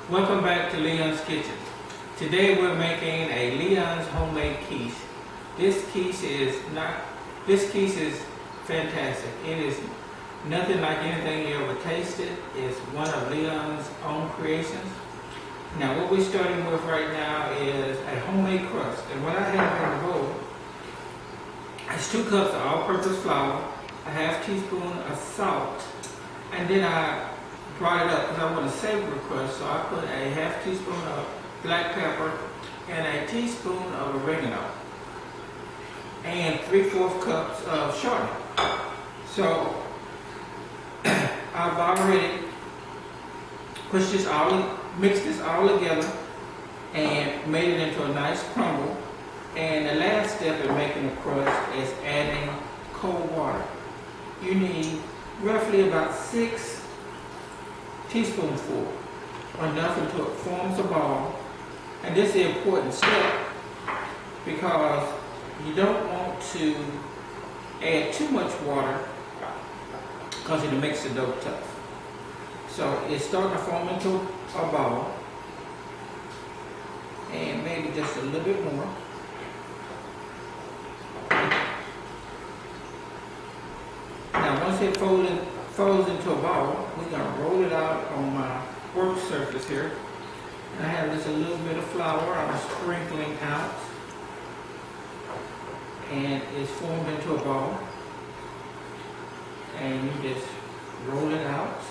Welcome back to Leon's Kitchen. Today we're making a Leon's homemade quiche. This quiche is fantastic. It is nothing like anything you ever tasted. It's one of Leon's own creations. Now what we're starting with right now is a homemade crust. And what I have in the bowl is 2 cups of all-purpose flour, a half teaspoon of salt, and then I brought it up because I want to savor the crust, so I put a half teaspoon of black pepper and a teaspoon of oregano and 3/4 cups of shortening. So I've already mixed this all together and made it into a nice crumble. And the last step in making the crust is adding cold water. You need roughly about 6 teaspoonful, enough until it forms a ball. And this is an important step because you don't want to add too much water because it'll make the dough tough. So it's starting to form into a ball, and maybe just a little bit more. Now once it folds into a ball, we're going to roll it out on my work surface here. And I have just a little bit of flour I'm sprinkling out, and it's formed into a ball. And you just roll it out,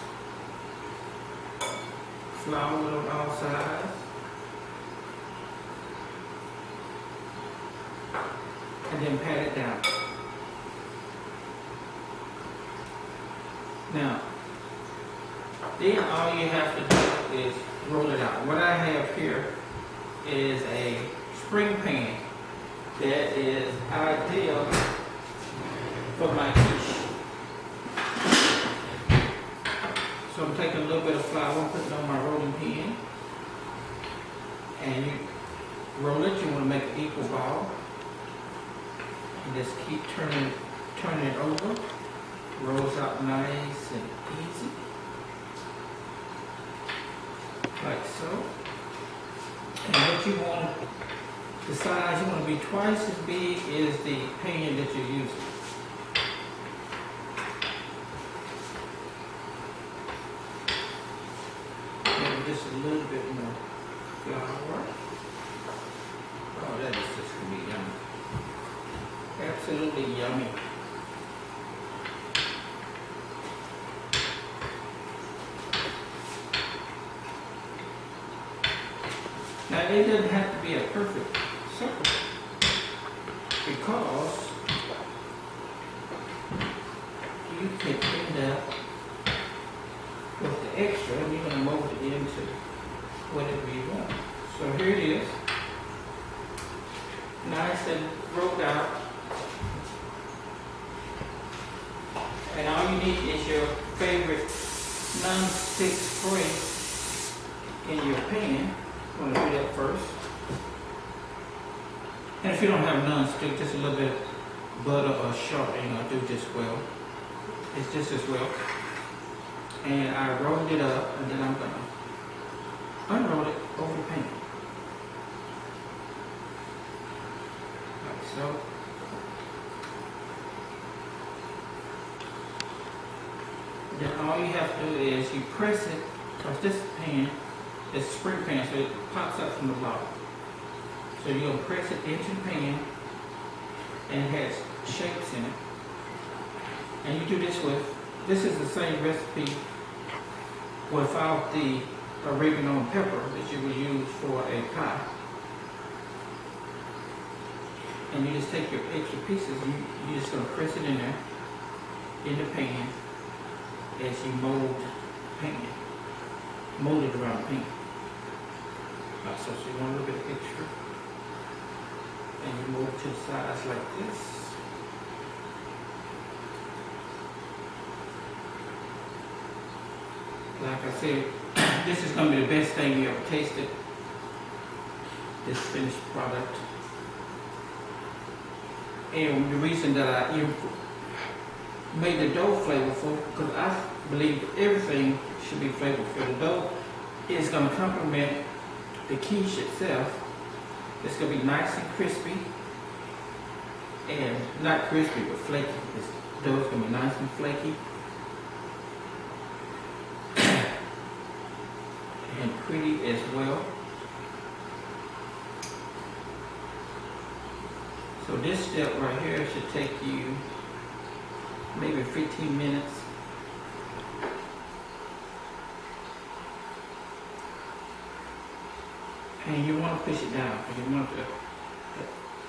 flour it on all sides, and then pat it down. Now, then all you have to do is roll it out. What I have here is a spring pan that is ideal for my quiche. So I'm taking a little bit of flour and putting it on my rolling pin. And you roll it, you want to make an equal ball. And just keep turning it over. Rolls out nice and easy, like so. And what you want, the size you want to be twice as big as the pan that you're using. Maybe just a little bit more flour. Oh, that is just going to be yummy. Absolutely yummy. Now it doesn't have to be a perfect circle because you can end up with the extra and you're going to mold it into whatever you want. So here it is, nice and rolled out. And all you need is your favorite non-stick spray in your pan. I'm going to do that first. And if you don't have non-stick, just a little bit of butter or shortening will do just well. It's just as well. And I rolled it up, and then I'm going to unroll it over the pan. Like so. Then all you have to do is you press it, because this pan, it's a spring pan, so it pops up from the bottom. So you're going to press it into the pan, and it has shapes in it. And you do this is the same recipe without the oregano and pepper that you would use for a pie. And you just take your extra pieces, and you're just going to press it in there, in the pan, as you mold the pan. Mold it around the pan. So you want a little bit extra, and you move it to the sides like this. Like I said, this is going to be the best thing you ever tasted, this finished product. And the reason that I made the dough flavorful, because I believe everything should be flavorful. The dough is going to complement the quiche itself. It's going to be nice and crispy, and not crispy but flaky. This dough is going to be nice and flaky and pretty as well. So this step right here should take you maybe 15 minutes. And you want to push it down because you want it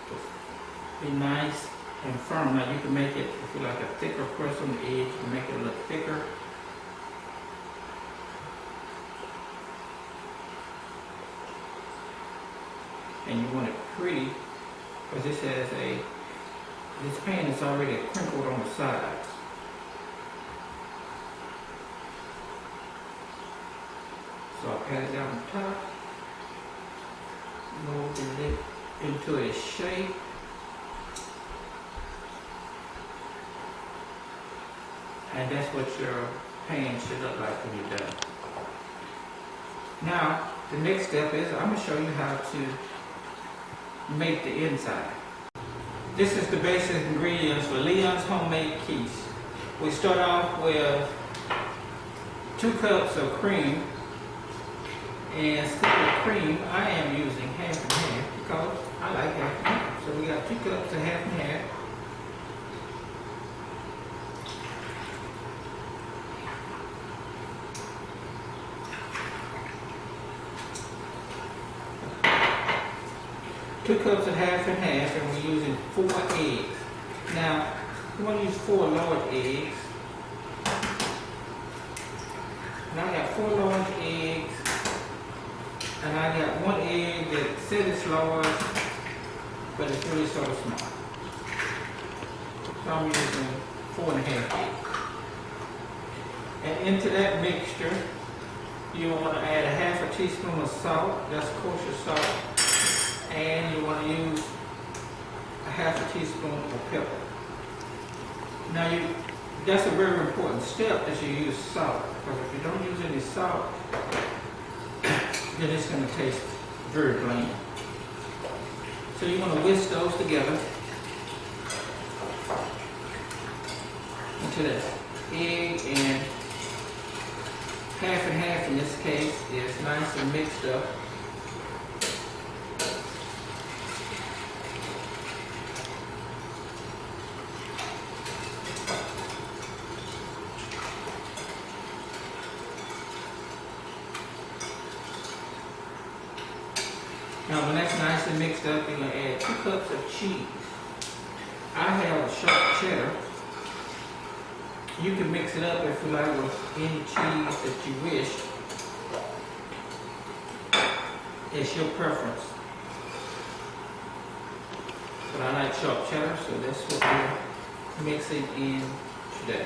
to be nice and firm. Now you can make it, if you like a thicker crust on the edge, you can make it a little thicker. And you want it pretty because this pan is already crinkled on the sides. So I'll pat it down the top. Mold it into a shape. And that's what your pan should look like when you're done. Now, the next step is I'm going to show you how to make the inside. This is the basic ingredients for Leon's homemade quiche. We start off with 2 cups of cream. And instead of cream, I am using half and half because I like half and half. So we got 2 cups of half and half. Two cups of half and half, and we're using 4 eggs. Now, we want to use 4 large eggs. Now I got 4 large eggs. And I got 1 egg that said it's large, but it's really sort of small. So I'm using 4.5 eggs. And into that mixture, you want to add a 1/2 teaspoon of salt, that's kosher salt, and you want to use a 1/2 teaspoon of pepper. Now that's a very important step that you use salt, because if you don't use any salt, then it's going to taste very bland. So you want to whisk those together until the egg and half and half in this case is nice and mixed up. Now when that's nice and mixed up, you're going to add 2 cups of cheese. I have a sharp cheddar. You can mix it up if you like with any cheese that you wish. It's your preference. But I like sharp cheddar, so that's what we're mixing in today.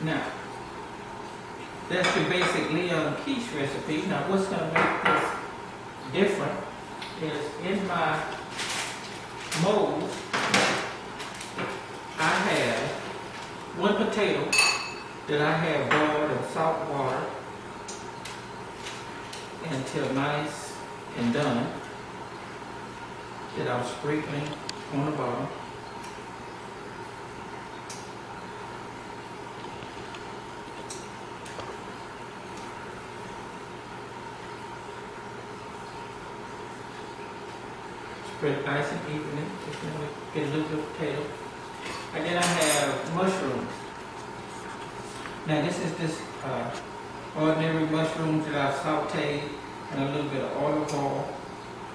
Now, that's your basic Leon quiche recipe. Now what's going to make this different is in my mold, I have 1 potato that I have boiled in salt water until nice and done, that I'm sprinkling on the bottom. Spread nice and evenly, just get a little bit of potato. And then I have mushrooms. Now this is ordinary mushrooms that I've sauteed and a little bit of olive oil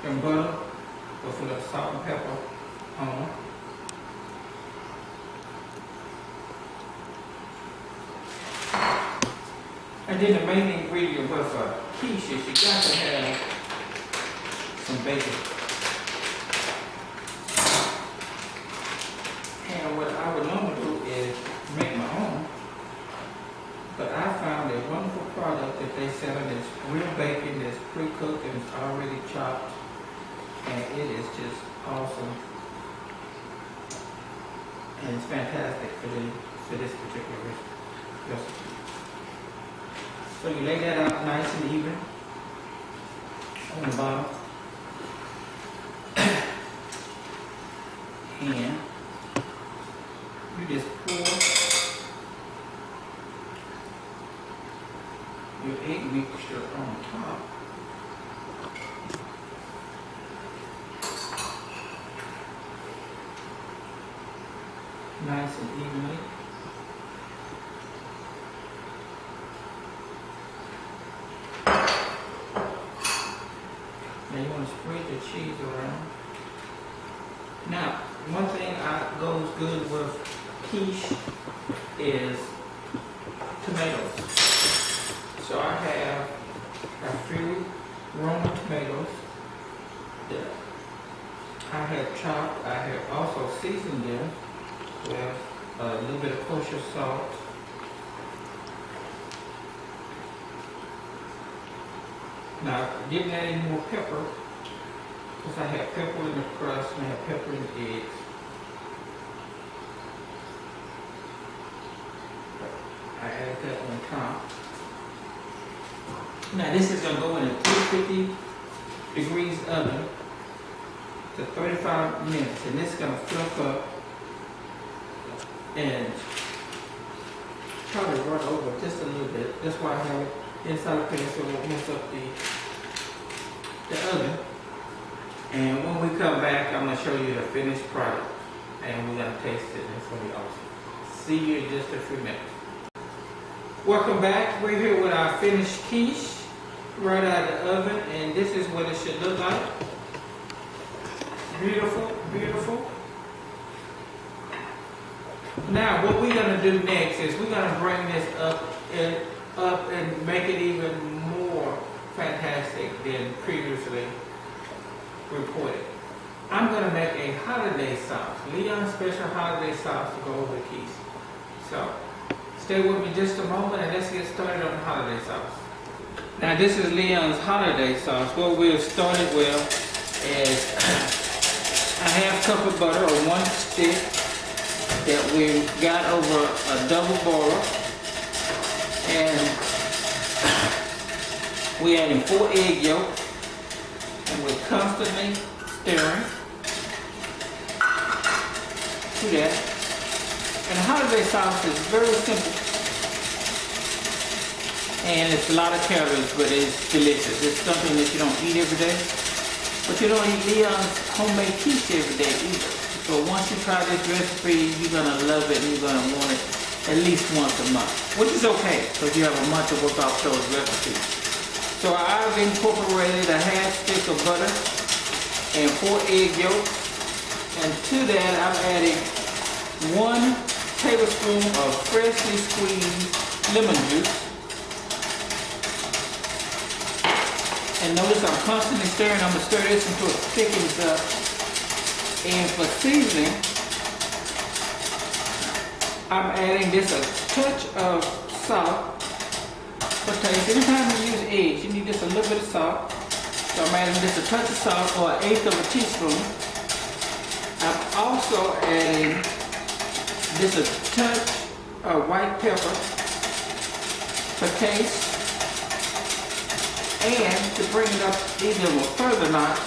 and butter with a little salt and pepper on. And then the main ingredient with quiche is you got to have some bacon. And what I would normally do is make my own, but I found a wonderful product that they sell that's real bacon that's pre-cooked and it's already chopped, and it is just awesome. And it's fantastic for the for this particular recipe. So you lay that out nice and even on the bottom. And you just pour your egg mixture on top. Nice and evenly. Now you want to spread your cheese around. Now, one thing that goes good with quiche is tomatoes. So I have a few Roma tomatoes that I have chopped. I have also seasoned them with a little bit of kosher salt. Now, I didn't add any more pepper because I have pepper in the crust and I have pepper in the eggs. I add that on top. Now, this is going to go in a 350 degrees oven to 35 minutes, and this is going to fluff up and probably run over just a little bit. That's why I have it inside the pan so it won't mess up the oven. And when we come back, I'm going to show you the finished product, and we're going to taste it, and it's going to be awesome. See you in just a few minutes. Welcome back. We're here with our finished quiche right out of the oven, and this is what it should look like. Beautiful, beautiful. Now, what we're going to do next is we're going to bring this up and make it even more fantastic than previously reported. I'm going to make a hollandaise sauce, Leon's special hollandaise sauce to go over the quiche. So, stay with me just a moment and let's get started on the hollandaise sauce. Now, this is Leon's hollandaise sauce. What we've started with is a half cup of butter or 1 stick that we got over a double boiler, and we're adding 4 egg yolks, and we're constantly stirring to that. And the hollandaise sauce is very simple, and it's a lot of calories, but it's delicious. It's something that you don't eat every day, but you don't eat Leon's homemade quiche every day either. So once you try this recipe, you're going to love it and you're going to want it at least once a month, which is okay because you have a month to work off those recipes. So I've incorporated a half stick of butter and 4 egg yolks, and to that I'm adding 1 tablespoon of freshly squeezed lemon juice. And notice I'm constantly stirring. I'm going to stir this until it thickens up. And for seasoning, I'm adding just a touch of salt for taste. Anytime you use eggs, you need just a little bit of salt. So I'm adding just a touch of salt, or 1/8 of a teaspoon. I'm also adding just a touch of white pepper for taste. And to bring it up even a further notch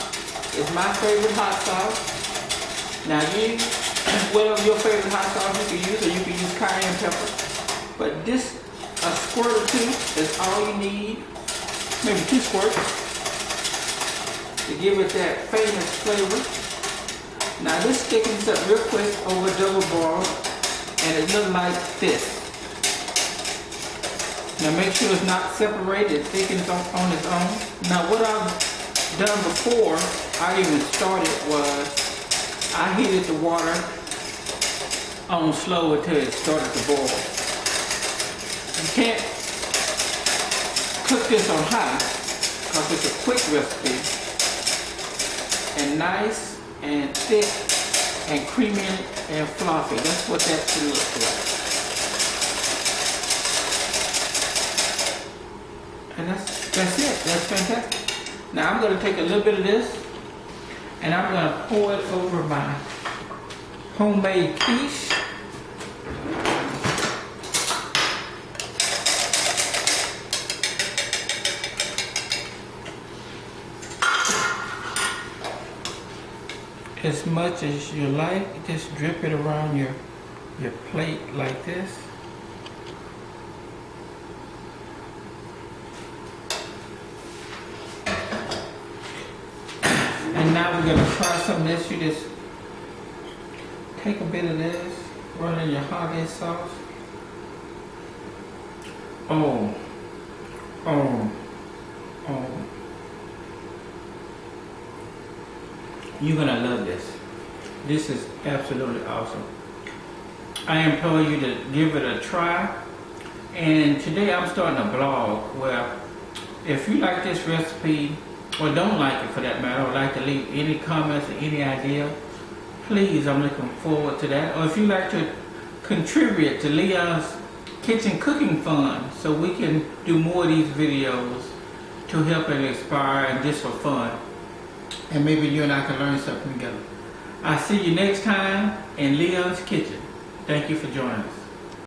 is my favorite hot sauce. Now whatever your favorite hot sauce you can use, or you can use cayenne pepper. But this, a squirt or 2 is all you need, maybe 2 squirts, to give it that famous flavor. Now this thickens up real quick over double boil, and it looks like this. Now make sure it's not separated, it thickens on its own. Now what I've done before I even started was I heated the water on slow until it started to boil. You can't cook this on high because it's a quick recipe. And nice and thick and creamy and fluffy. That's what that should look like. And that's it. That's fantastic. Now I'm going to take a little bit of this and I'm going to pour it over my homemade quiche. as much as you like. Just drip it around your plate like this. And now we're gonna try some of this. You just take a bit of this, run in your hollandaise sauce. Oh. You're gonna love this. This is absolutely awesome. I implore you to give it a try. And today I'm starting a blog where if you like this recipe, or don't like it for that matter, or like to leave any comments or any idea, please, I'm looking forward to that. Or if you like to contribute to Leon's Kitchen Cooking Fund, so we can do more of these videos to help and inspire and just for fun. And maybe you and I can learn something together. I'll see you next time in Leon's Kitchen. Thank you for joining us.